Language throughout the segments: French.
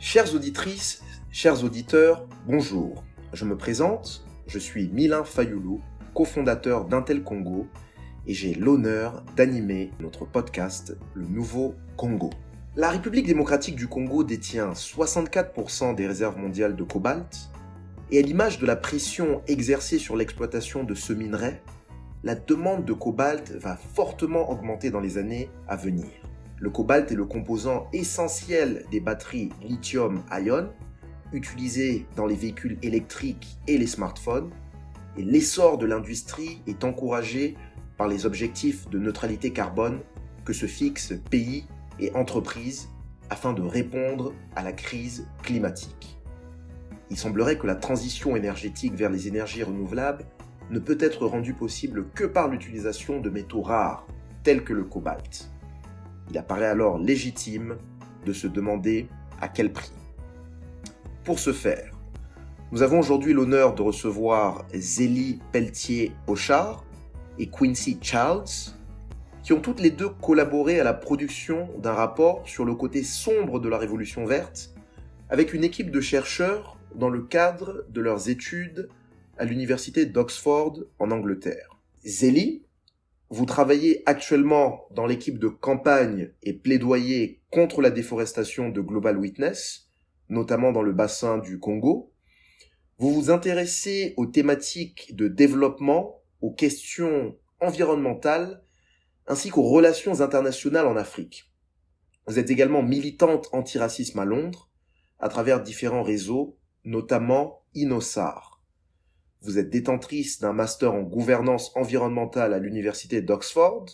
Chères auditrices, chers auditeurs, bonjour. Je me présente, je suis Milin Fayoulou, cofondateur d'Intel Congo, et j'ai l'honneur d'animer notre podcast Le Nouveau Congo. La République démocratique du Congo détient 64% des réserves mondiales de cobalt, et à l'image de la pression exercée sur l'exploitation de ce minerai, la demande de cobalt va fortement augmenter dans les années à venir. Le cobalt est le composant essentiel des batteries lithium-ion utilisées dans les véhicules électriques et les smartphones, et l'essor de l'industrie est encouragé par les objectifs de neutralité carbone que se fixent pays et entreprises afin de répondre à la crise climatique. Il semblerait que la transition énergétique vers les énergies renouvelables ne peut être rendue possible que par l'utilisation de métaux rares, tels que le cobalt. Il apparaît alors légitime de se demander à quel prix. Pour ce faire, nous avons aujourd'hui l'honneur de recevoir Zélie Pelletier-Auchard et Quincy Childs, qui ont toutes les deux collaboré à la production d'un rapport sur le côté sombre de la Révolution verte, avec une équipe de chercheurs dans le cadre de leurs études à l'université d'Oxford en Angleterre. Zélie, vous travaillez actuellement dans l'équipe de campagne et plaidoyer contre la déforestation de Global Witness, notamment dans le bassin du Congo. Vous vous intéressez aux thématiques de développement, aux questions environnementales, ainsi qu'aux relations internationales en Afrique. Vous êtes également militante antiracisme à Londres, à travers différents réseaux, notamment INOSAR. Vous êtes détentrice d'un master en gouvernance environnementale à l'université d'Oxford,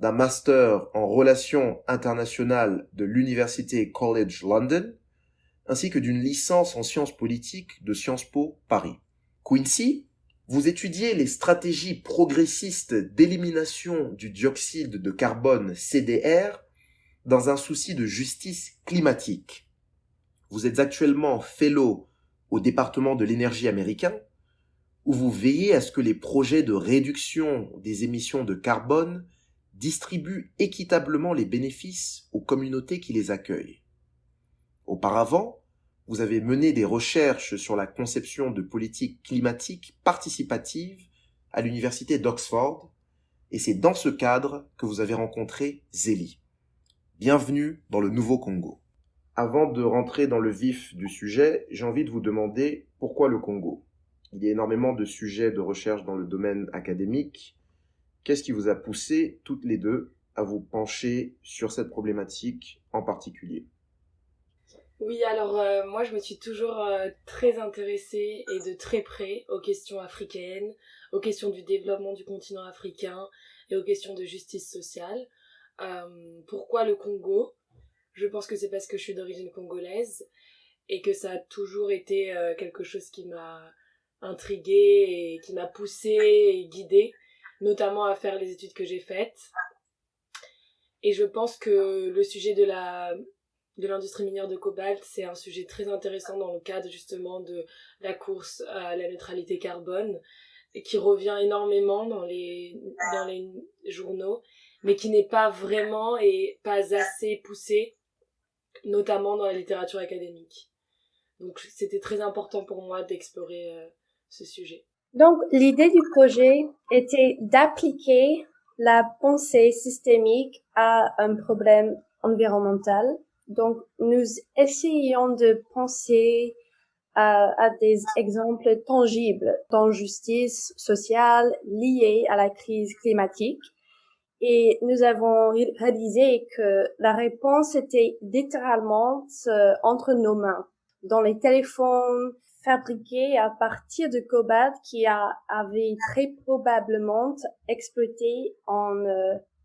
d'un master en relations internationales de l'University College London, ainsi que d'une licence en sciences politiques de Sciences Po Paris. Quincy, vous étudiez les stratégies progressistes d'élimination du dioxyde de carbone CDR dans un souci de justice climatique. Vous êtes actuellement fellow au département de l'énergie américain, où vous veillez à ce que les projets de réduction des émissions de carbone distribuent équitablement les bénéfices aux communautés qui les accueillent. Auparavant, vous avez mené des recherches sur la conception de politiques climatiques participatives à l'université d'Oxford, et c'est dans ce cadre que vous avez rencontré Zélie. Bienvenue dans le Nouveau Congo. Avant de rentrer dans le vif du sujet, j'ai envie de vous demander pourquoi le Congo ? Il y a énormément de sujets de recherche dans le domaine académique. Qu'est-ce qui vous a poussé, toutes les deux, à vous pencher sur cette problématique en particulier ? Oui, alors moi je me suis toujours très intéressée et de très près aux questions africaines, aux questions du développement du continent africain et aux questions de justice sociale. Pourquoi le Congo ? Je pense que c'est parce que je suis d'origine congolaise et que ça a toujours été quelque chose qui m'a intriguée et qui m'a poussée et guidée, notamment à faire les études que j'ai faites. Et je pense que le sujet de l'industrie minière de cobalt, c'est un sujet très intéressant dans le cadre justement de la course à la neutralité carbone, et qui revient énormément dans les journaux, mais qui n'est pas vraiment et pas assez poussé, notamment dans la littérature académique. Donc c'était très important pour moi d'explorer ce sujet. Donc l'idée du projet était d'appliquer la pensée systémique à un problème environnemental. Donc nous essayons de penser à des exemples tangibles d'injustice sociale liée à la crise climatique. Et nous avons réalisé que la réponse était littéralement entre nos mains. Dans les téléphones fabriqués à partir de cobalt qui avait très probablement exploité en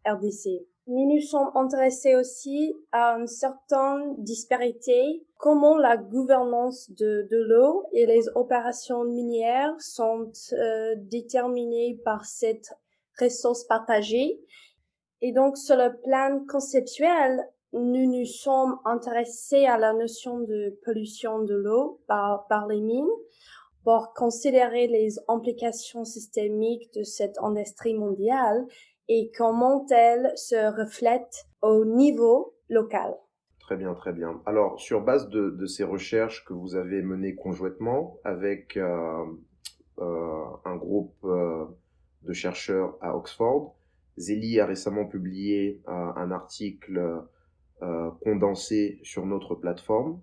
RDC. Nous nous sommes intéressés aussi à une certaine disparité, comment la gouvernance de l'eau et les opérations minières sont déterminées par cette ressource partagée. Et donc, sur le plan conceptuel, nous nous sommes intéressés à la notion de pollution de l'eau par les mines pour considérer les implications systémiques de cette industrie mondiale et comment elles se reflètent au niveau local. Très bien, très bien. Alors, sur base de ces recherches que vous avez menées conjointement avec un groupe de chercheurs à Oxford, Zélie a récemment publié un article condensé sur notre plateforme,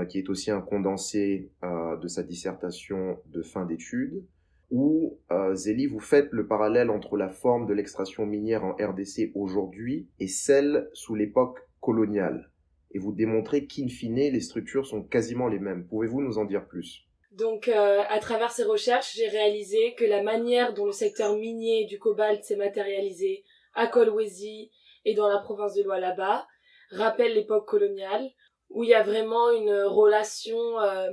qui est aussi un condensé de sa dissertation de fin d'études, où Zélie, vous faites le parallèle entre la forme de l'extraction minière en RDC aujourd'hui et celle sous l'époque coloniale. Et vous démontrez qu'in fine, les structures sont quasiment les mêmes. Pouvez-vous nous en dire plus? Donc, à travers ces recherches, j'ai réalisé que la manière dont le secteur minier du cobalt s'est matérialisé à Kolwezi et dans la province de Lualaba rappelle l'époque coloniale, où il y a vraiment une relation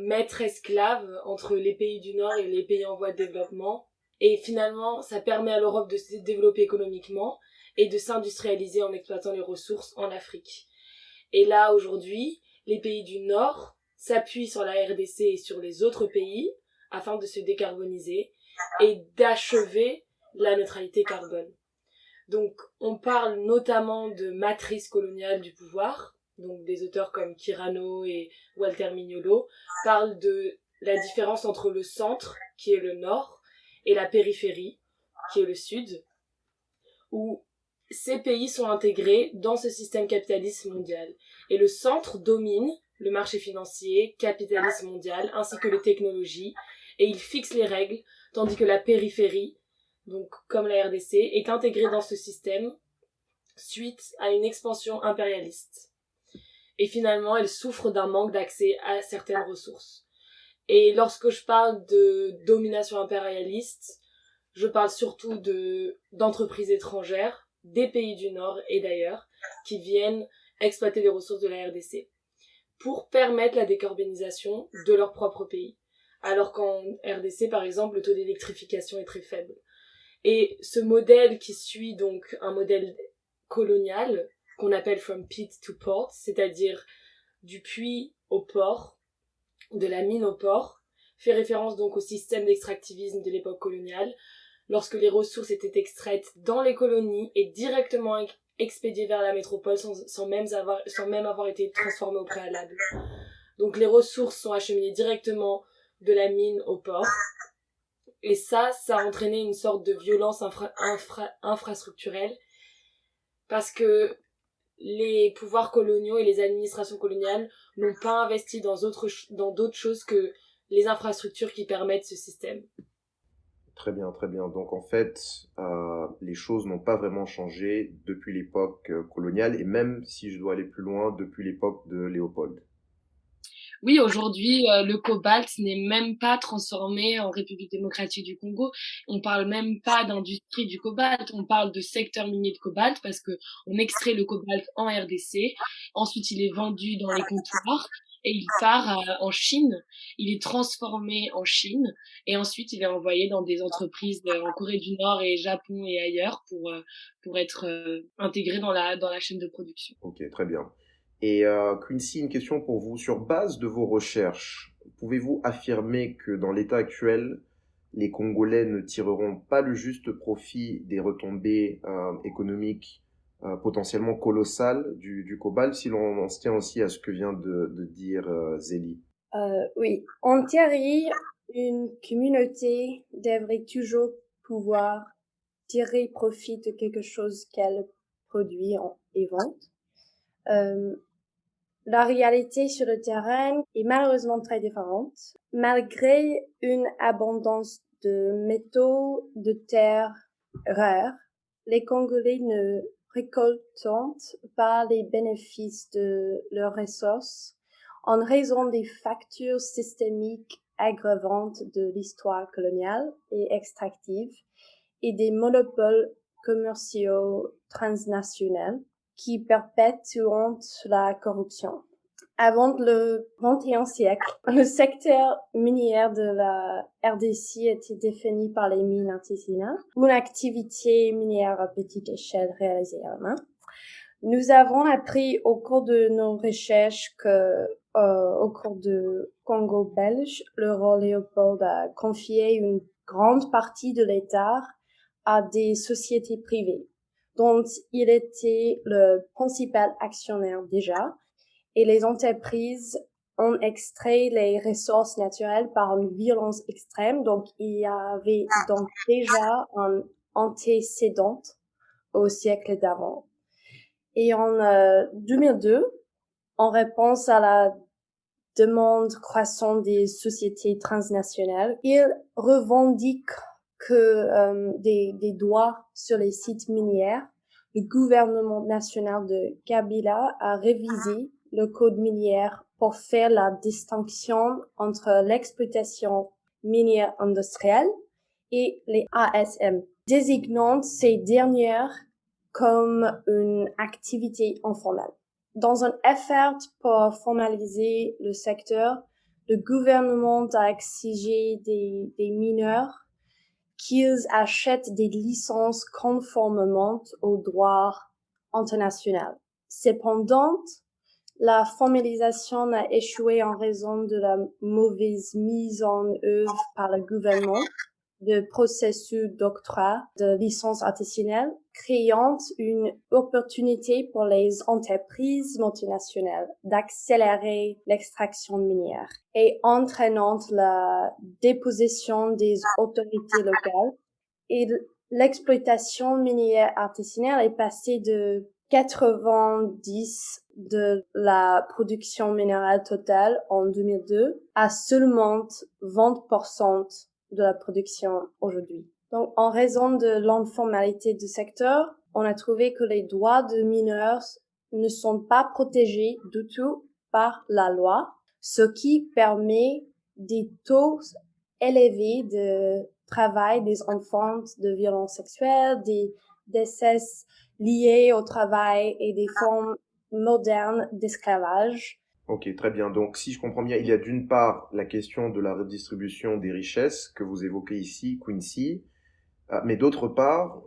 maître-esclave entre les pays du Nord et les pays en voie de développement. Et finalement, ça permet à l'Europe de se développer économiquement et de s'industrialiser en exploitant les ressources en Afrique. Et là, aujourd'hui, les pays du Nord s'appuient sur la RDC et sur les autres pays afin de se décarboniser et d'achever la neutralité carbone. Donc, on parle notamment de matrice coloniale du pouvoir. Donc, des auteurs comme Kirano et Walter Mignolo parlent de la différence entre le centre, qui est le nord, et la périphérie, qui est le sud, où ces pays sont intégrés dans ce système capitaliste mondial. Et le centre domine le marché financier, capitaliste mondial, ainsi que les technologies, et il fixe les règles, tandis que la périphérie, donc comme la RDC, est intégrée dans ce système suite à une expansion impérialiste. Et finalement, elle souffre d'un manque d'accès à certaines ressources. Et lorsque je parle de domination impérialiste, je parle surtout d'entreprises étrangères, des pays du Nord et d'ailleurs, qui viennent exploiter les ressources de la RDC pour permettre la décarbonisation de leur propre pays. Alors qu'en RDC, par exemple, le taux d'électrification est très faible. Et ce modèle qui suit donc un modèle colonial, qu'on appelle from pit to port, c'est-à-dire du puits au port, de la mine au port, fait référence donc au système d'extractivisme de l'époque coloniale, lorsque les ressources étaient extraites dans les colonies et directement expédiées vers la métropole sans même avoir été transformées au préalable. Donc les ressources sont acheminées directement de la mine au port. Et ça a entraîné une sorte de violence infrastructurelle parce que les pouvoirs coloniaux et les administrations coloniales n'ont pas investi dans d'autres choses que les infrastructures qui permettent ce système. Très bien, très bien. Donc en fait, les choses n'ont pas vraiment changé depuis l'époque coloniale et même si je dois aller plus loin, depuis l'époque de Léopold. Oui, aujourd'hui, le cobalt n'est même pas transformé en République démocratique du Congo. On parle même pas d'industrie du cobalt, on parle de secteur minier de cobalt parce que on extrait le cobalt en RDC. Ensuite, il est vendu dans les comptoirs et il part en Chine. Il est transformé en Chine et ensuite il est envoyé dans des entreprises en Corée du Nord et Japon et ailleurs pour être intégré dans la chaîne de production. Ok, très bien. Et Quincy, une question pour vous. Sur base de vos recherches, pouvez-vous affirmer que dans l'état actuel, les Congolais ne tireront pas le juste profit des retombées économiques potentiellement colossales du cobalt, si l'on se tient aussi à ce que vient de dire Zélie? Oui, en théorie, une communauté devrait toujours pouvoir tirer profit de quelque chose qu'elle produit et vend. La réalité sur le terrain est malheureusement très différente. Malgré une abondance de métaux de terre rares, les Congolais ne récoltent pas les bénéfices de leurs ressources en raison des factures systémiques aggravantes de l'histoire coloniale et extractive et des monopoles commerciaux transnationaux qui perpétuent la corruption. Avant le XXIe siècle, le secteur minier de la RDC était défini par les mines artisanales, une activité minière à petite échelle réalisée à la main. Nous avons appris au cours de nos recherches que, au cours de Congo belge, le roi Léopold a confié une grande partie de l'État à des sociétés privées, dont il était le principal actionnaire déjà, et les entreprises ont extrait les ressources naturelles par une violence extrême. Donc, il y avait donc déjà un antécédent au siècle d'avant. Et en 2002, en réponse à la demande croissante des sociétés transnationales, ils revendiquent que des droits sur les sites miniers. Le gouvernement national de Kabila a révisé le code minier pour faire la distinction entre l'exploitation minière industrielle et les ASM, désignant ces dernières comme une activité informelle. Dans un effort pour formaliser le secteur, le gouvernement a exigé des mineurs qu'ils achètent des licences conformément au droit international. Cependant, la formalisation a échoué en raison de la mauvaise mise en œuvre par le gouvernement de processus d'octroi de licences artisanales, créant une opportunité pour les entreprises multinationales d'accélérer l'extraction minière et entraînant la déposition des autorités locales. Et l'exploitation minière artisanale est passée de 90 de la production minérale totale en 2002 à seulement 20% de la production aujourd'hui. Donc, en raison de l'informalité du secteur, on a trouvé que les droits de mineurs ne sont pas protégés du tout par la loi, ce qui permet des taux élevés de travail des enfants, de violences sexuelles, des décès liés au travail et des formes modernes d'esclavage. Ok, très bien. Donc, si je comprends bien, il y a d'une part la question de la redistribution des richesses que vous évoquez ici, Quincy, mais d'autre part,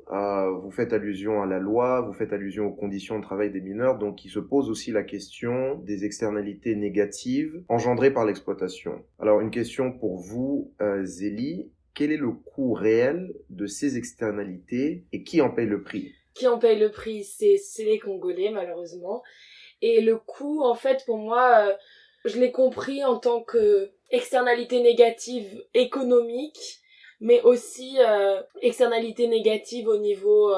vous faites allusion à la loi, vous faites allusion aux conditions de travail des mineurs, donc il se pose aussi la question des externalités négatives engendrées par l'exploitation. Alors, une question pour vous, Zélie, quel est le coût réel de ces externalités et qui en paye le prix? Qui en paye le prix, c'est les Congolais, malheureusement. Et le coût, en fait, pour moi, je l'ai compris en tant que externalité négative économique, mais aussi externalité négative au niveau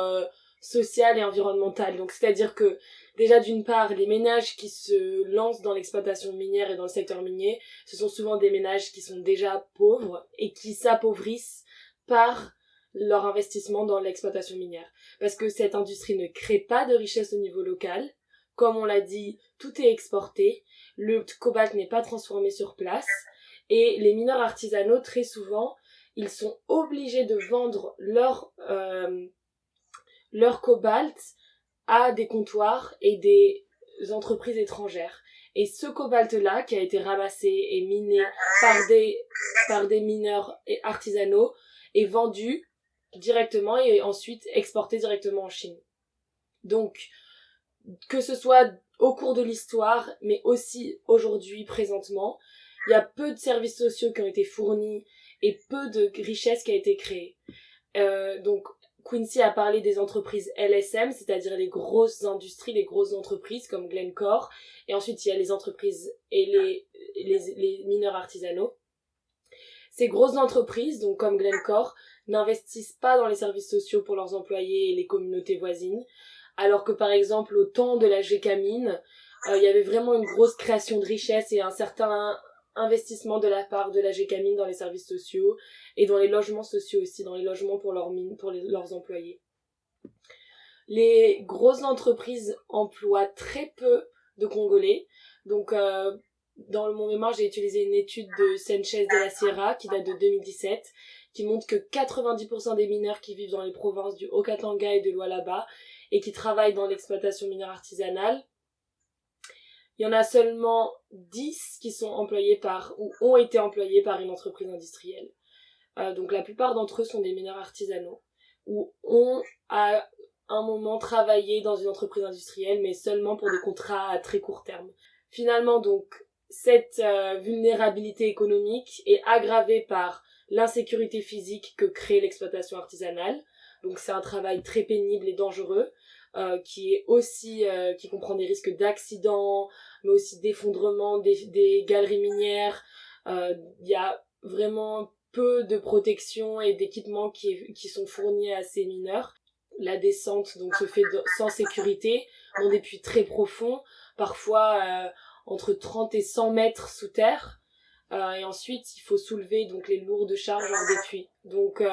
social et environnemental. Donc, c'est-à-dire que, déjà, d'une part, les ménages qui se lancent dans l'exploitation minière et dans le secteur minier, ce sont souvent des ménages qui sont déjà pauvres et qui s'appauvrissent par leur investissement dans l'exploitation minière. Parce que cette industrie ne crée pas de richesse au niveau local. Comme on l'a dit, tout est exporté, le cobalt n'est pas transformé sur place, et les mineurs artisanaux, très souvent, ils sont obligés de vendre leur cobalt à des comptoirs et des entreprises étrangères. Et ce cobalt-là, qui a été ramassé et miné par des mineurs artisanaux, est vendu directement et ensuite exporté directement en Chine. Donc, que ce soit au cours de l'histoire, mais aussi aujourd'hui, présentement, il y a peu de services sociaux qui ont été fournis et peu de richesse qui a été créée. Donc, Quincy a parlé des entreprises LSM, c'est-à-dire les grosses industries, les grosses entreprises comme Glencore, et ensuite il y a les entreprises et les mineurs artisanaux. Ces grosses entreprises, donc comme Glencore, n'investissent pas dans les services sociaux pour leurs employés et les communautés voisines, alors que par exemple au temps de la Gécamine, il y avait vraiment une grosse création de richesse et un certain investissement de la part de la Gécamine dans les services sociaux et dans les logements sociaux aussi, dans les logements pour leurs employés. Les grosses entreprises emploient très peu de Congolais, donc dans mon mémoire j'ai utilisé une étude de Sanchez de la Sierra qui date de 2017 qui montre que 90% des mineurs qui vivent dans les provinces du Haut-Katanga et de Lualaba et qui travaillent dans l'exploitation minière artisanale, il y en a seulement 10 qui sont employés ou ont été employés par une entreprise industrielle. Donc la plupart d'entre eux sont des mineurs artisanaux ou ont à un moment travaillé dans une entreprise industrielle mais seulement pour des contrats à très court terme. Finalement donc cette vulnérabilité économique est aggravée par l'insécurité physique que crée l'exploitation artisanale, Donc c'est un travail très pénible et dangereux, qui comprend des risques d'accidents, mais aussi d'effondrement des galeries minières. Il y a vraiment peu de protection et d'équipements qui sont fournis à ces mineurs. La descente donc se fait sans sécurité, dans des puits très profonds, parfois entre 30 et 100 mètres sous terre. Et ensuite, il faut soulever donc les lourdes charges hors des puits. Donc,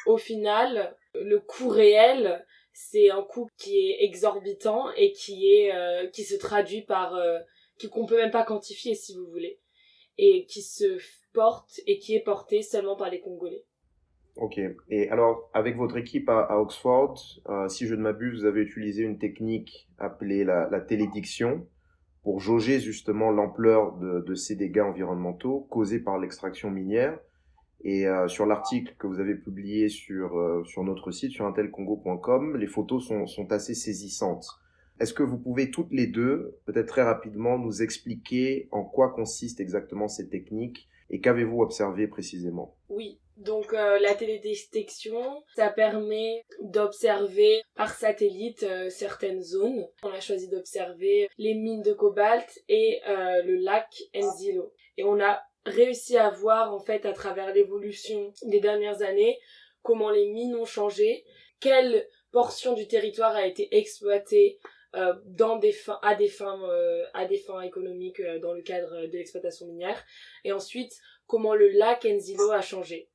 au final, le coût réel, c'est un coût qui est exorbitant et qui se traduit par qu'on peut même pas quantifier si vous voulez, et qui se porte et qui est porté seulement par les Congolais. Ok. Et alors, avec votre équipe à Oxford, si je ne m'abuse, vous avez utilisé une technique appelée la télédiction pour jauger justement l'ampleur de ces dégâts environnementaux causés par l'extraction minière. Et sur l'article que vous avez publié sur notre site, sur intelcongo.com, les photos sont assez saisissantes. Est-ce que vous pouvez toutes les deux, peut-être très rapidement, nous expliquer en quoi consiste exactement ces techniques et qu'avez-vous observé précisément? Oui, donc la télédétection, ça permet d'observer par satellite certaines zones. On a choisi d'observer les mines de cobalt et le lac Enzilo. Et on a réussi à voir en fait à travers l'évolution des dernières années comment les mines ont changé, quelle portion du territoire a été exploitée à des fins économiques dans le cadre de l'exploitation minière, et ensuite comment le lac Enzilo a changé.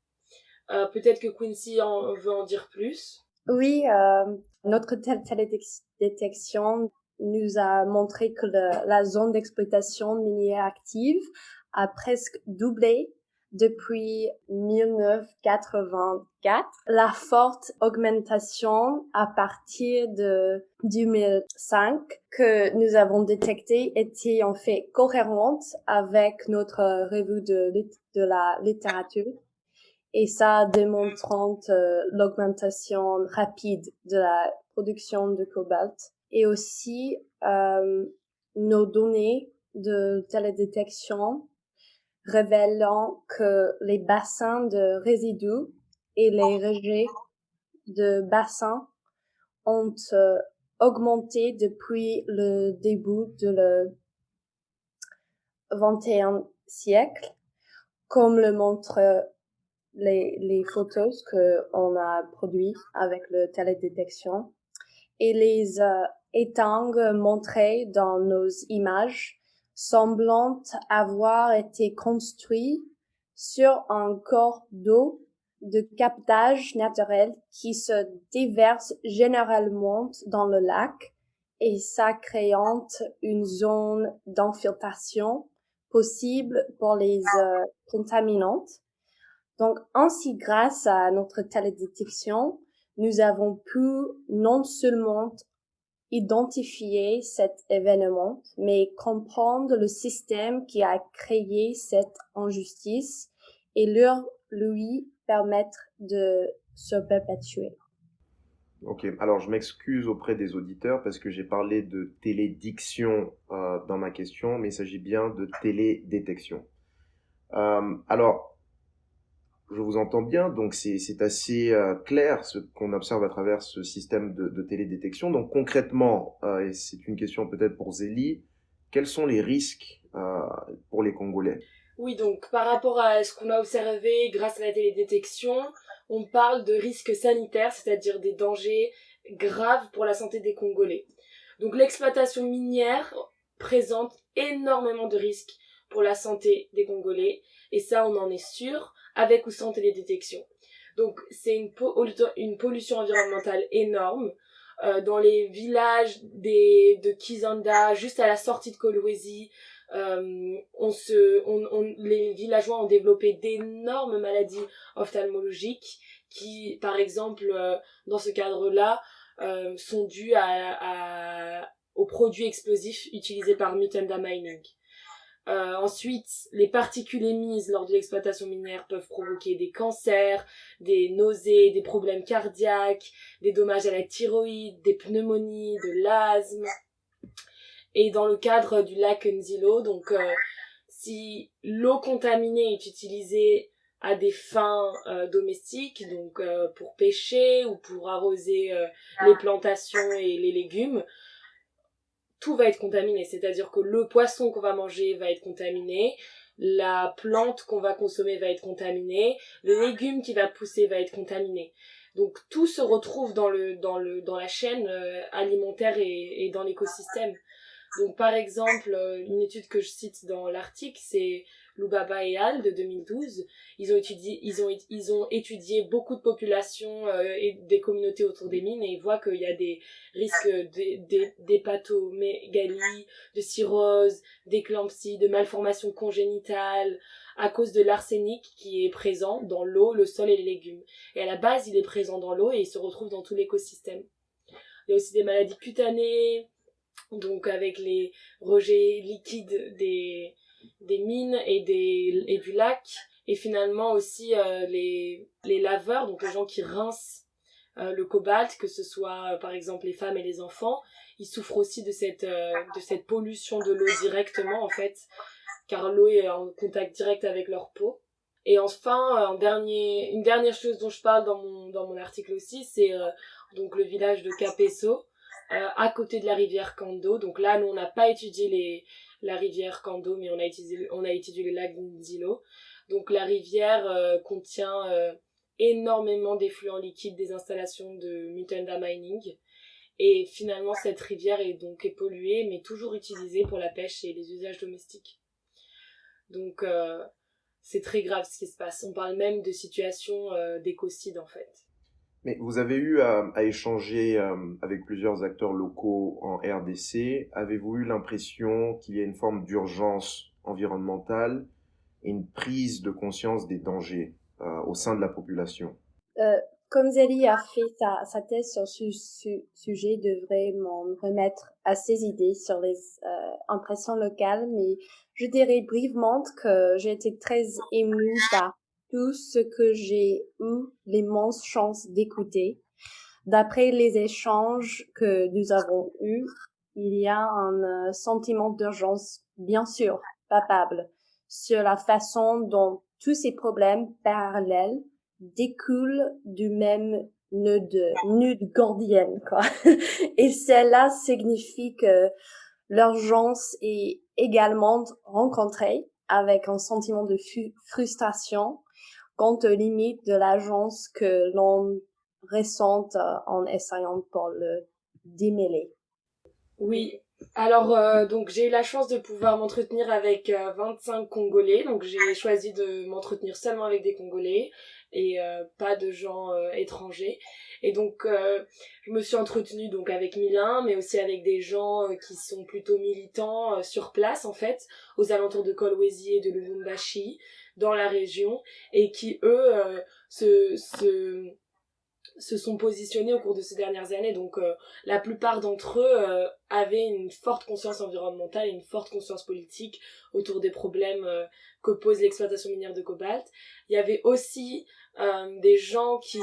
Peut-être que Quincy veut en dire plus. Oui, notre télédétection nous a montré que la zone d'exploitation minière active a presque doublé depuis 1984. La forte augmentation à partir de 2005 que nous avons détectée était en fait cohérente avec notre revue de la littérature. Et ça démontrant l'augmentation rapide de la production de cobalt. Et aussi, nos données de télédétection révélant que les bassins de résidus et les rejets de bassins ont augmenté depuis le début de le XXIe siècle, comme le montre les photos que on a produites avec le télédétection, et les étangs montrés dans nos images semblant avoir été construits sur un corps d'eau de captage naturel qui se déverse généralement dans le lac, et ça créant une zone d'infiltration possible pour les contaminantes. Donc, ainsi, grâce à notre télédétection, nous avons pu non seulement identifier cet événement, mais comprendre le système qui a créé cette injustice et lui permettre de se perpétuer. Ok, alors je m'excuse auprès des auditeurs parce que j'ai parlé de télédiction dans ma question, mais il s'agit bien de télédétection. Alors, je vous entends bien, donc c'est assez clair ce qu'on observe à travers ce système de télédétection. Donc concrètement, et c'est une question peut-être pour Zélie, quels sont les risques pour les Congolais? Oui, donc par rapport à ce qu'on a observé grâce à la télédétection, on parle de risques sanitaires, c'est-à-dire des dangers graves pour la santé des Congolais. Donc l'exploitation minière présente énormément de risques pour la santé des Congolais, et ça on en est sûr, avec ou sans télédétection. Donc c'est une pollution environnementale énorme. Dans les villages de Kizanda, juste à la sortie de Kolwezi, les villageois ont développé d'énormes maladies ophtalmologiques qui, par exemple, dans ce cadre-là, sont dues aux produits explosifs utilisés par Mutanda Mining. Ensuite, les particules émises lors de l'exploitation minière peuvent provoquer des cancers, des nausées, des problèmes cardiaques, des dommages à la thyroïde, des pneumonies, de l'asthme. Et dans le cadre du lac Nzilo, donc si l'eau contaminée est utilisée à des fins domestiques, donc pour pêcher ou pour arroser les plantations et les légumes, tout va être contaminé. C'est-à-dire que le poisson qu'on va manger va être contaminé, la plante qu'on va consommer va être contaminée, le légume qui va pousser va être contaminé. Donc tout se retrouve dans la chaîne alimentaire et dans l'écosystème. Donc par exemple, une étude que je cite dans l'article, c'est Lubaba et al. De 2012. Ils ont étudié beaucoup de populations et des communautés autour des mines, et ils voient qu'il y a des risques d'hépatomégalie, de cirrhose, d'éclampsie, de malformations congénitales à cause de l'arsenic qui est présent dans l'eau, le sol et les légumes. Et à la base, il est présent dans l'eau et il se retrouve dans tout l'écosystème. Il y a aussi des maladies cutanées, donc avec les rejets liquides des mines et du lac, et finalement aussi les laveurs, donc les gens qui rincent le cobalt, que ce soit par exemple les femmes et les enfants, ils souffrent aussi de cette pollution de l'eau directement en fait, car l'eau est en contact direct avec leur peau. Et enfin, une dernière chose dont je parle dans mon article aussi, c'est donc le village de Capeso, à côté de la rivière Kando. Donc là, nous, on n'a pas étudié la rivière Kando, mais on a étudié le lac d'Inzilo. Donc la rivière contient énormément d'effluents liquides des installations de Mutanda Mining. Et finalement, cette rivière est polluée, mais toujours utilisée pour la pêche et les usages domestiques. Donc c'est très grave ce qui se passe. On parle même de situation d'écocide en fait. Mais vous avez eu à échanger avec plusieurs acteurs locaux en RDC. Avez-vous eu l'impression qu'il y a une forme d'urgence environnementale et une prise de conscience des dangers au sein de la population? Comme Zélie a fait sa thèse sur ce sujet, devrait m'en remettre à ses idées sur les impressions locales, mais je dirais brièvement que j'ai été très émue par tout ce que j'ai eu l'immense chance d'écouter. D'après les échanges que nous avons eus, il y a un sentiment d'urgence, bien sûr, palpable, sur la façon dont tous ces problèmes parallèles découlent du même nœud gordienne, quoi. Et cela signifie que l'urgence est également rencontrée avec un sentiment de frustration quant aux limites de l'agence que l'on ressente en essayant pour le démêler. Oui. Alors, donc j'ai eu la chance de pouvoir m'entretenir avec 25 Congolais, donc j'ai choisi de m'entretenir seulement avec des Congolais et pas de gens étrangers. Et donc je me suis entretenue donc avec Milan, mais aussi avec des gens qui sont plutôt militants sur place en fait, aux alentours de Kolwezi et de Lubumbashi, dans la région, et qui eux se sont positionnés au cours de ces dernières années. Donc la plupart d'entre eux avaient une forte conscience environnementale et une forte conscience politique autour des problèmes que pose l'exploitation minière de cobalt. Il y avait aussi des gens qui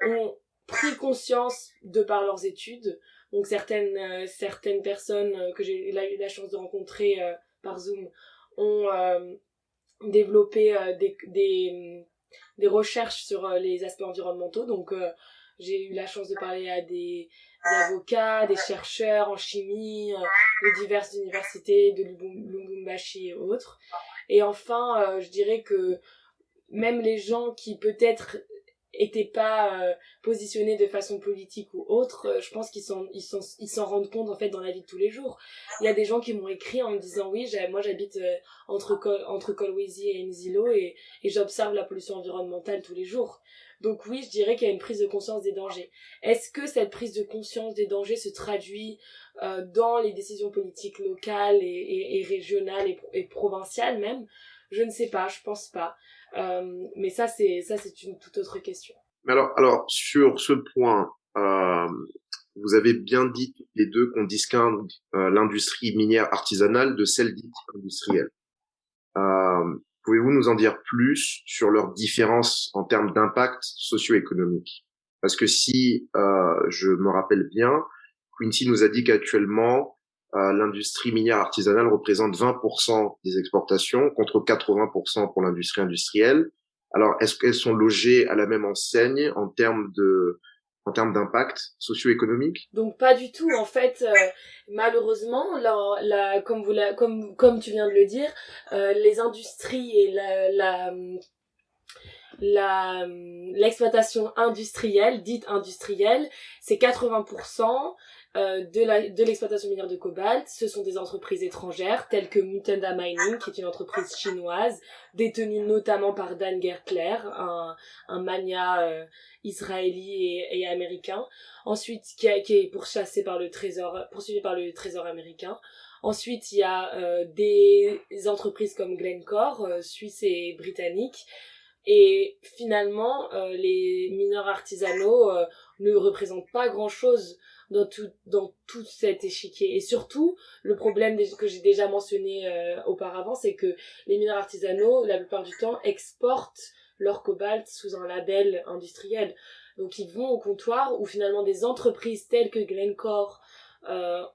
ont pris conscience de par leurs études. Donc certaines personnes que j'ai eu la chance de rencontrer par Zoom ont développé des recherches sur les aspects environnementaux. Donc j'ai eu la chance de parler à des avocats, des chercheurs en chimie de diverses universités de Lubumbashi et autres. Et enfin je dirais que même les gens qui peut-être étaient pas positionnés de façon politique ou autre, je pense qu'ils s'en rendent compte en fait dans la vie de tous les jours. Il y a des gens qui m'ont écrit en me disant oui, moi j'habite entre Kolwezi et Nzilo et j'observe la pollution environnementale tous les jours. Donc oui, je dirais qu'il y a une prise de conscience des dangers. Est-ce que cette prise de conscience des dangers se traduit dans les décisions politiques locales et régionales et provinciales même? Je ne sais pas, je pense pas. Mais ça c'est une toute autre question. Alors sur ce point, vous avez bien dit toutes les deux qu'on distingue l'industrie minière artisanale de celle dite industrielle. Pouvez-vous nous en dire plus sur leurs différences en termes d'impact socio-économique? Parce que si je me rappelle bien, Quincy nous a dit qu'actuellement, l'industrie minière artisanale représente 20% des exportations contre 80% pour l'industrie industrielle, Alors, est-ce qu'elles sont logées à la même enseigne en termes d'impact socio-économique? Donc pas du tout en fait, malheureusement comme tu viens de le dire, les industries et l'exploitation industrielle, dite industrielle, c'est 80% de l'exploitation minière de cobalt. Ce sont des entreprises étrangères telles que Mutanda Mining, qui est une entreprise chinoise détenue notamment par Dan Gertler, un magnat israéli et américain. Ensuite, qui est poursuivi par le trésor américain. Ensuite, il y a des entreprises comme Glencore, suisse et britannique. Et finalement, les mineurs artisanaux ne représentent pas grand-chose dans tout cet échiquier. Et surtout, le problème que j'ai déjà mentionné auparavant, c'est que les mineurs artisanaux, la plupart du temps, exportent leur cobalt sous un label industriel. Donc ils vont au comptoir où finalement des entreprises telles que Glencore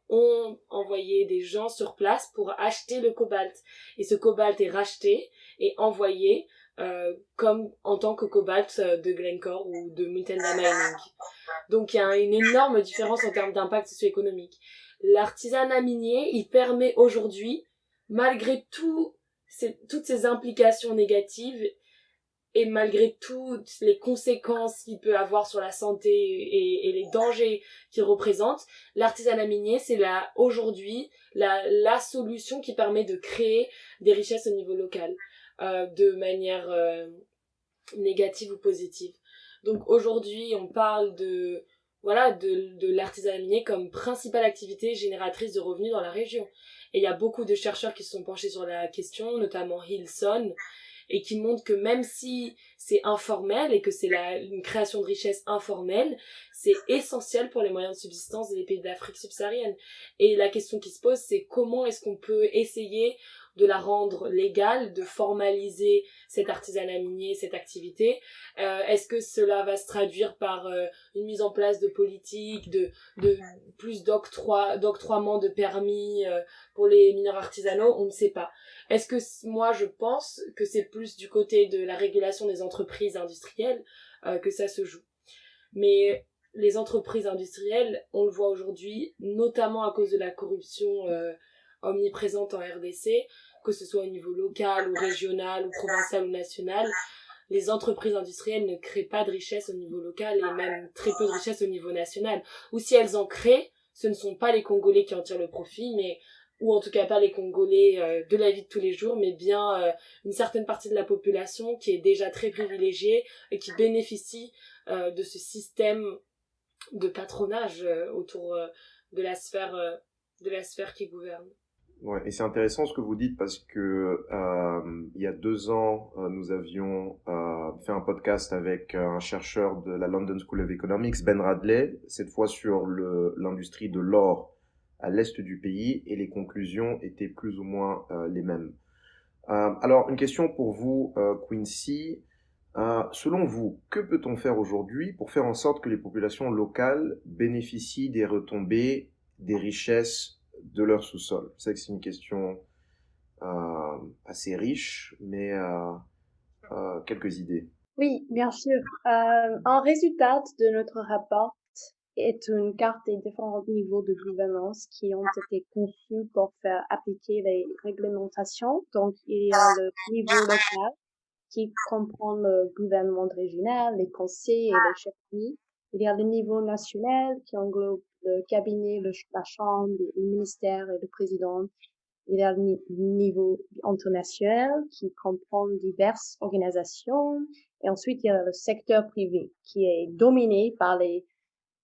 ont envoyé des gens sur place pour acheter le cobalt. Et ce cobalt est racheté et envoyé comme en tant que cobalt de Glencore ou de Mutanda Mining. Donc il y a une énorme différence en termes d'impact socio-économique. L'artisanat minier, il permet aujourd'hui, malgré toutes ces implications négatives et malgré toutes les conséquences qu'il peut avoir sur la santé et les dangers qu'il représente, l'artisanat minier, c'est aujourd'hui la solution qui permet de créer des richesses au niveau local, de manière négative ou positive. Donc aujourd'hui, on parle de l'artisanat minier comme principale activité génératrice de revenus dans la région. Et il y a beaucoup de chercheurs qui se sont penchés sur la question, notamment Hilson, et qui montrent que même si c'est informel et que c'est une création de richesse informelle, c'est essentiel pour les moyens de subsistance des pays d'Afrique subsaharienne. Et la question qui se pose, c'est comment est-ce qu'on peut essayer de la rendre légale, de formaliser cet artisanat minier, cette activité. Est-ce que cela va se traduire par une mise en place de politiques, de plus d'octroiement de permis pour les mineurs artisanaux? On ne sait pas. Est-ce que moi je pense que c'est plus du côté de la régulation des entreprises industrielles que ça se joue. Mais les entreprises industrielles, on le voit aujourd'hui, notamment à cause de la corruption omniprésente en RDC, que ce soit au niveau local ou régional ou provincial ou national, les entreprises industrielles ne créent pas de richesse au niveau local et même très peu de richesse au niveau national. Ou si elles en créent, ce ne sont pas les Congolais qui en tirent le profit, ou en tout cas pas les Congolais de la vie de tous les jours, mais bien une certaine partie de la population qui est déjà très privilégiée et qui bénéficie de ce système de patronage autour de la sphère qui gouverne. Ouais, et c'est intéressant ce que vous dites parce que il y a 2 ans, nous avions fait un podcast avec un chercheur de la London School of Economics, Ben Radley, cette fois sur l'industrie de l'or à l'est du pays, et les conclusions étaient plus ou moins les mêmes. Alors, une question pour vous, Quincy. Selon vous, que peut-on faire aujourd'hui pour faire en sorte que les populations locales bénéficient des retombées, des richesses de leur sous-sol? Je sais que c'est une question assez riche, mais quelques idées. Oui, bien sûr. Un résultat de notre rapport est une carte des différents niveaux de gouvernance qui ont été conçus pour faire appliquer les réglementations. Donc, il y a le niveau local qui comprend le gouvernement régional, les conseils et les chefferies. Il y a le niveau national qui englobe le cabinet, la chambre, le ministère et le président. Il y a le niveau international qui comprend diverses organisations. Et ensuite, il y a le secteur privé qui est dominé par les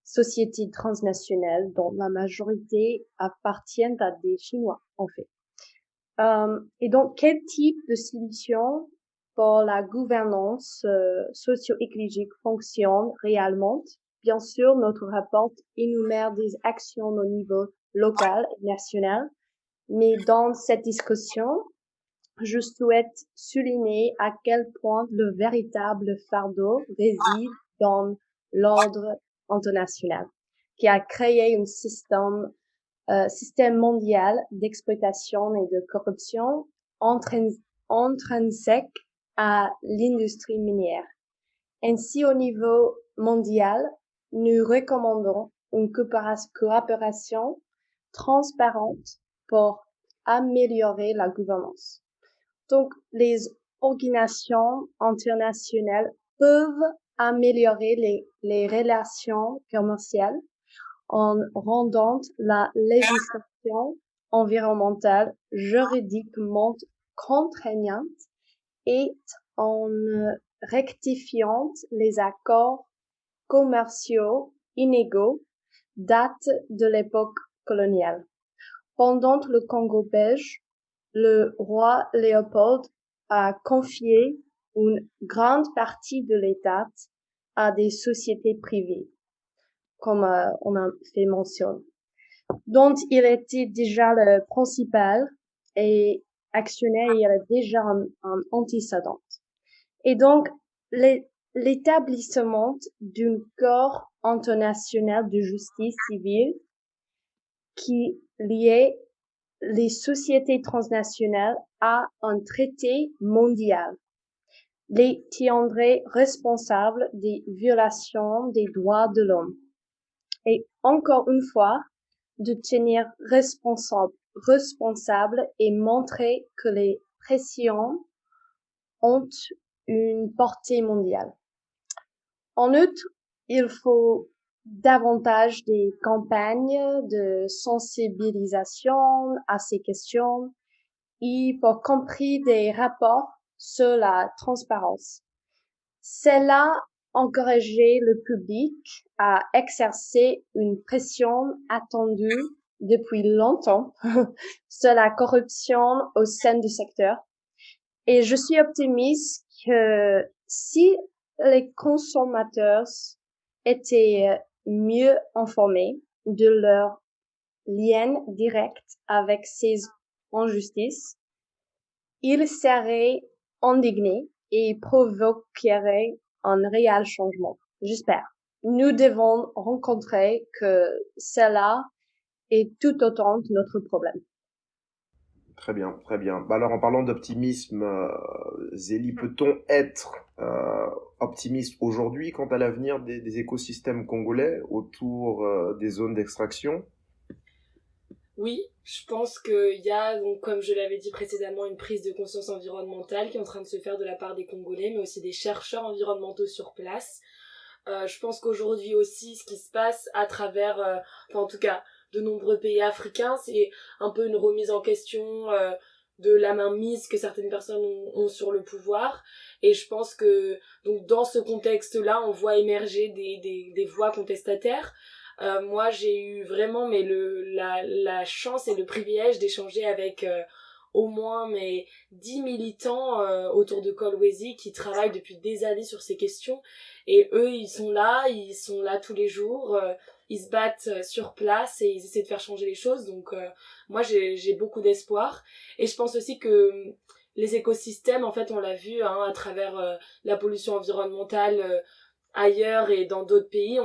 sociétés transnationales dont la majorité appartiennent à des Chinois, en fait. Et donc, quel type de solution pour la gouvernance socio-écologique fonctionne réellement? Bien sûr, notre rapport énumère des actions au niveau local et national, mais dans cette discussion, je souhaite souligner à quel point le véritable fardeau réside dans l'ordre international, qui a créé un système mondial d'exploitation et de corruption intrinsèque à l'industrie minière. Ainsi, au niveau mondial, nous recommandons une coopération transparente pour améliorer la gouvernance. Donc, les organisations internationales peuvent améliorer les relations commerciales en rendant la législation environnementale juridiquement contraignante et en rectifiant les accords commerciaux inégaux datent de l'époque coloniale. Pendant le Congo belge, le roi Léopold a confié une grande partie de l'État à des sociétés privées, comme on a fait mention, dont il était déjà le principal et actionnaire, il est déjà un antécédent. Et donc, l'établissement d'un corps international de justice civile qui liait les sociétés transnationales à un traité mondial les tiendrait responsables des violations des droits de l'homme. Et encore une fois, de tenir responsable et montrer que les pressions ont une portée mondiale. En outre, il faut davantage des campagnes de sensibilisation à ces questions et pour compris des rapports sur la transparence. Cela encourageait le public à exercer une pression attendue depuis longtemps sur la corruption au sein du secteur. Et je suis optimiste que si les consommateurs étaient mieux informés de leur lien direct avec ces injustices, ils seraient indignés et provoqueraient un réel changement. J'espère. Nous devons rencontrer que cela est tout autant notre problème. Très bien, très bien. Bah alors en parlant d'optimisme, Zélie, peut-on être optimiste aujourd'hui quant à l'avenir des écosystèmes congolais autour des zones d'extraction? Oui, je pense qu'il y a, donc, comme je l'avais dit précédemment, une prise de conscience environnementale qui est en train de se faire de la part des Congolais, mais aussi des chercheurs environnementaux sur place. Je pense qu'aujourd'hui aussi, ce qui se passe à travers, enfin en tout cas, de nombreux pays africains, c'est un peu une remise en question de la mainmise que certaines personnes ont sur le pouvoir. Et je pense que donc dans ce contexte-là, on voit émerger des voix contestataires. Moi, j'ai eu vraiment la chance et le privilège d'échanger avec au moins 10 militants autour de Kolwezi qui travaillent depuis des années sur ces questions. Et eux, ils sont là tous les jours, ils se battent sur place et ils essaient de faire changer les choses. Donc moi, j'ai beaucoup d'espoir. Et je pense aussi que les écosystèmes, en fait, on l'a vu à travers la pollution environnementale ailleurs et dans d'autres pays,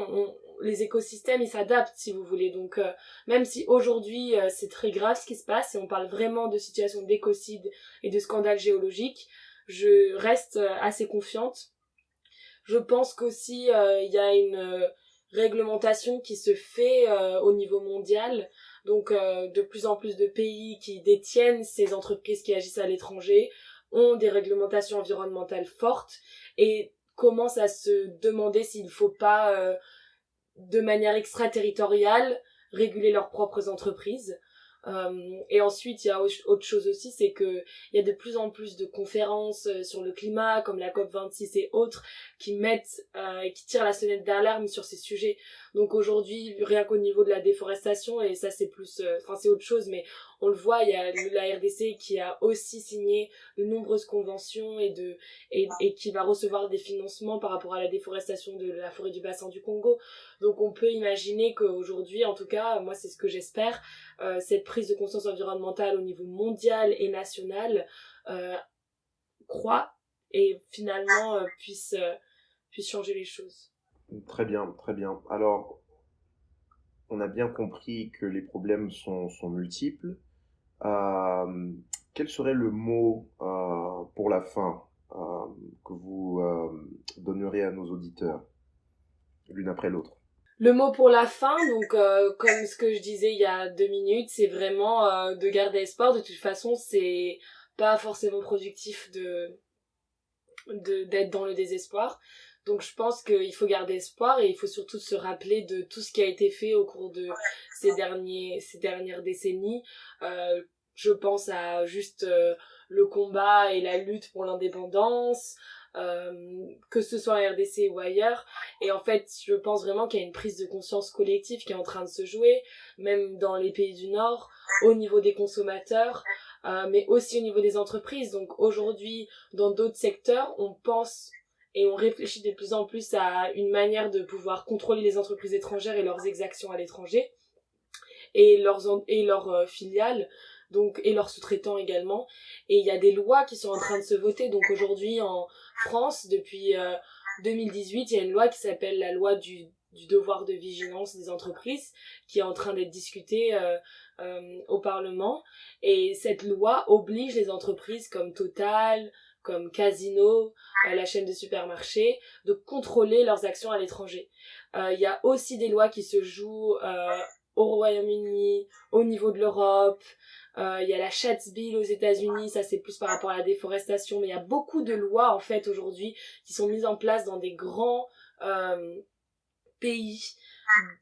les écosystèmes ils s'adaptent si vous voulez. Donc même si aujourd'hui c'est très grave ce qui se passe et on parle vraiment de situation d'écocide et de scandale géologique, je reste assez confiante. Je pense qu'aussi il y a une réglementation qui se fait au niveau mondial. Donc de plus en plus de pays qui détiennent ces entreprises qui agissent à l'étranger ont des réglementations environnementales fortes et commencent à se demander s'il ne faut pas de manière extraterritoriale réguler leurs propres entreprises. Et ensuite, il y a autre chose aussi, c'est que il y a de plus en plus de conférences sur le climat, comme la COP26 et autres, qui qui tirent la sonnette d'alarme sur ces sujets. Donc aujourd'hui, rien qu'au niveau de la déforestation, et ça c'est plus, c'est autre chose, mais on le voit, il y a la RDC qui a aussi signé de nombreuses conventions et qui va recevoir des financements par rapport à la déforestation de la forêt du bassin du Congo. Donc on peut imaginer qu'aujourd'hui, en tout cas, moi c'est ce que j'espère, cette prise de conscience environnementale au niveau mondial et national croît et finalement puisse changer les choses. Très bien, très bien. Alors, on a bien compris que les problèmes sont multiples. Quel serait le mot pour la fin? que vous donneriez à nos auditeurs, l'une après l'autre? Le mot pour la fin, donc comme ce que je disais il y a 2 minutes, c'est vraiment de garder espoir. De toute façon, c'est pas forcément productif d'être dans le désespoir. Donc je pense qu'il faut garder espoir et il faut surtout se rappeler de tout ce qui a été fait au cours de ces dernières décennies. Je pense à juste le combat et la lutte pour l'indépendance, que ce soit en RDC ou ailleurs. Et en fait, je pense vraiment qu'il y a une prise de conscience collective qui est en train de se jouer, même dans les pays du Nord, au niveau des consommateurs, mais aussi au niveau des entreprises. Donc aujourd'hui, dans d'autres secteurs, on pense et on réfléchit de plus en plus à une manière de pouvoir contrôler les entreprises étrangères et leurs exactions à l'étranger et leurs filiales, donc et leurs sous-traitants également. Et il y a des lois qui sont en train de se voter. Donc aujourd'hui en France, depuis 2018, il y a une loi qui s'appelle la loi du devoir de vigilance des entreprises qui est en train d'être discutée au Parlement. Et cette loi oblige les entreprises comme Total, comme Casino, la chaîne de supermarchés, de contrôler leurs actions à l'étranger. Il y a aussi des lois qui se jouent au Royaume-Uni, au niveau de l'Europe. Il y a la Schatz Bill aux États-Unis, ça c'est plus par rapport à la déforestation, mais il y a beaucoup de lois en fait aujourd'hui qui sont mises en place dans des grands pays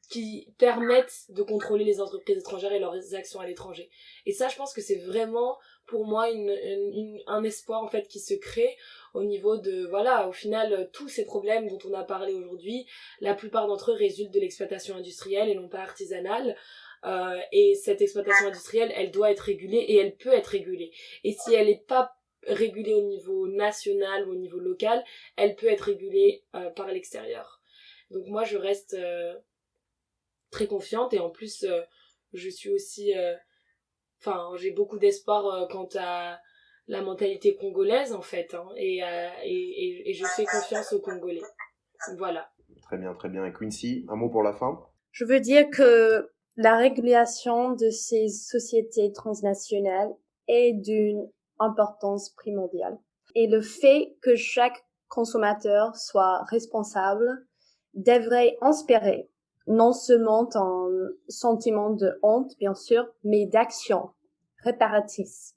qui permettent de contrôler les entreprises étrangères et leurs actions à l'étranger. Et ça, je pense que c'est vraiment pour moi un espoir en fait qui se crée au niveau de, voilà, au final, tous ces problèmes dont on a parlé aujourd'hui, la plupart d'entre eux résultent de l'exploitation industrielle et non pas artisanale. Et cette exploitation industrielle, elle doit être régulée et elle peut être régulée. Et si elle n'est pas régulée au niveau national ou au niveau local, elle peut être régulée par l'extérieur. Donc moi, je reste très confiante et en plus, je suis aussi... j'ai beaucoup d'espoir quant à la mentalité congolaise en fait, hein, et je fais confiance aux Congolais. Voilà. Très bien, très bien. Et Quincy, un mot pour la fin? Je veux dire que la régulation de ces sociétés transnationales est d'une importance primordiale. Et le fait que chaque consommateur soit responsable devrait inspirer non seulement un sentiment de honte, bien sûr, mais d'action réparatrice,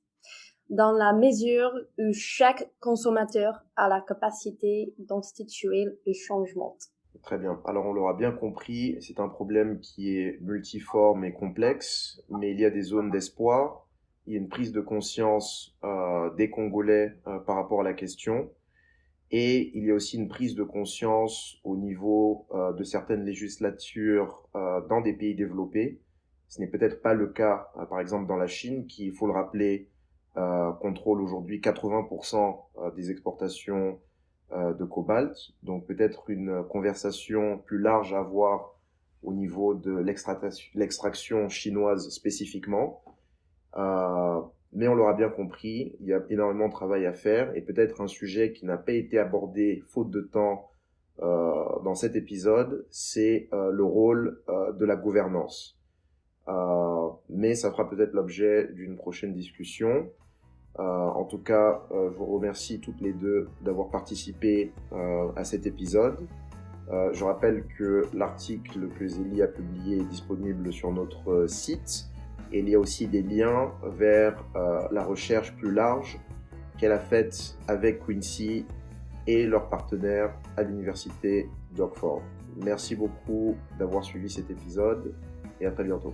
dans la mesure où chaque consommateur a la capacité d'instituer le changement. Très bien. Alors on l'aura bien compris, c'est un problème qui est multiforme et complexe, mais il y a des zones d'espoir. Il y a une prise de conscience des Congolais par rapport à la question. Et il y a aussi une prise de conscience au niveau de certaines législatures dans des pays développés. Ce n'est peut-être pas le cas, par exemple, dans la Chine, qui, il faut le rappeler, contrôle aujourd'hui 80% des exportations de cobalt. Donc peut-être une conversation plus large à avoir au niveau de l'extraction chinoise spécifiquement. Mais on l'aura bien compris, il y a énormément de travail à faire et peut-être un sujet qui n'a pas été abordé faute de temps dans cet épisode, c'est le rôle de la gouvernance. Mais ça fera peut-être l'objet d'une prochaine discussion. En tout cas, je vous remercie toutes les deux d'avoir participé à cet épisode. Je rappelle que l'article que Zélie a publié est disponible sur notre site. Et il y a aussi des liens vers la recherche plus large qu'elle a faite avec Quincy et leurs partenaires à l'université d'Oxford. Merci beaucoup d'avoir suivi cet épisode et à très bientôt.